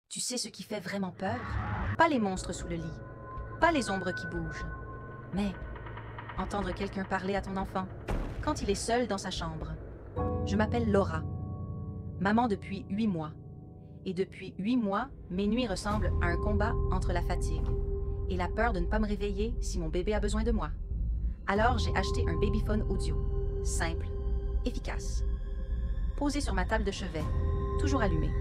Tu sais ce qui fait vraiment peur? Pas les monstres sous le lit, pas les ombres qui bougent, mais entendre quelqu'un parler à ton enfant quand il est seul dans sa chambre. Je m'appelle Laura, maman depuis 8 mois. Et depuis 8 mois, mes nuits ressemblent à un combat entre la fatigue et la peur de ne pas me réveiller si mon bébé a besoin de moi. Alors j'ai acheté un babyphone audio, simple, efficace, posé sur ma table de chevet, toujours allumé.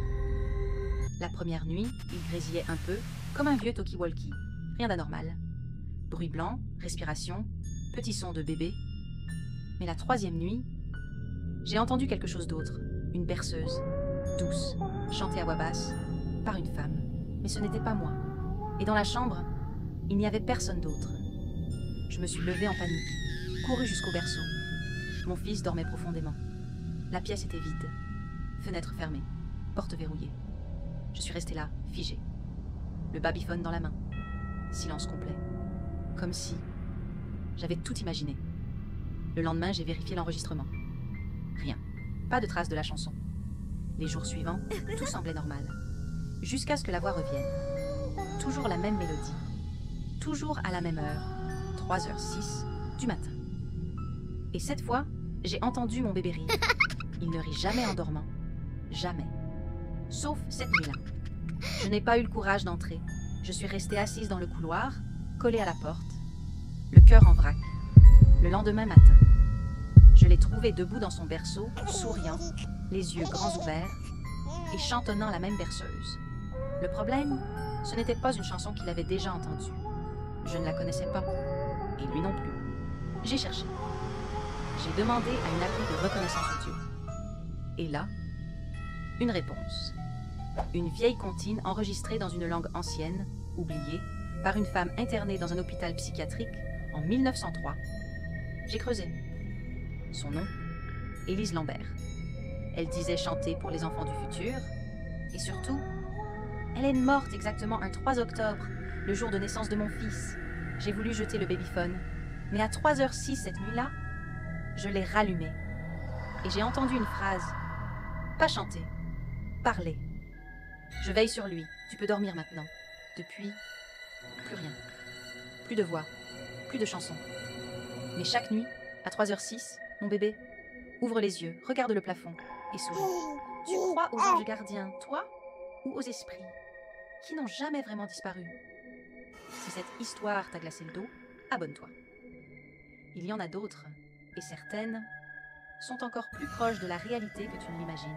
La première nuit, il grésillait un peu, comme un vieux talkie-walkie, rien d'anormal. Bruit blanc, respiration, petit son de bébé. Mais la troisième nuit, j'ai entendu quelque chose d'autre, une berceuse, douce, chantée à voix basse, par une femme. Mais ce n'était pas moi. Et dans la chambre, il n'y avait personne d'autre. Je me suis levée en panique, courue jusqu'au berceau. Mon fils dormait profondément. La pièce était vide, fenêtre fermée, porte verrouillée. Je suis restée là, figée, le babyphone dans la main. Silence complet. Comme si j'avais tout imaginé. Le lendemain, j'ai vérifié l'enregistrement. Rien. Pas de trace de la chanson. Les jours suivants, tout semblait normal. Jusqu'à ce que la voix revienne. Toujours la même mélodie. Toujours à la même heure. 3h06 du matin. Et cette fois, j'ai entendu mon bébé rire. Il ne rit jamais en dormant. Jamais. Sauf cette nuit-là. Je n'ai pas eu le courage d'entrer. Je suis restée assise dans le couloir, collée à la porte, le cœur en vrac. Le lendemain matin, je l'ai trouvé debout dans son berceau, souriant, les yeux grands ouverts et chantonnant la même berceuse. Le problème, ce n'était pas une chanson qu'il avait déjà entendue. Je ne la connaissais pas, et lui non plus. J'ai cherché. J'ai demandé à une appli de reconnaissance audio. Et là, une réponse. Une vieille comptine enregistrée dans une langue ancienne, oubliée, par une femme internée dans un hôpital psychiatrique en 1903. J'ai creusé. Son nom, Élise Lambert. Elle disait chanter pour les enfants du futur. Et surtout, elle est morte exactement un 3 octobre, le jour de naissance de mon fils. J'ai voulu jeter le babyphone, mais à 3h06 cette nuit-là, je l'ai rallumé. Et j'ai entendu une phrase. Pas chanter, parler. Je veille sur lui, tu peux dormir maintenant. Depuis, plus rien. Plus de voix, plus de chansons. Mais chaque nuit, à 3h06, mon bébé ouvre les yeux, regarde le plafond et sourit. Tu crois aux anges gardiens, toi, ou aux esprits, qui n'ont jamais vraiment disparu? Si cette histoire t'a glacé le dos, abonne-toi. Il y en a d'autres, et certaines sont encore plus proches de la réalité que tu ne l'imagines.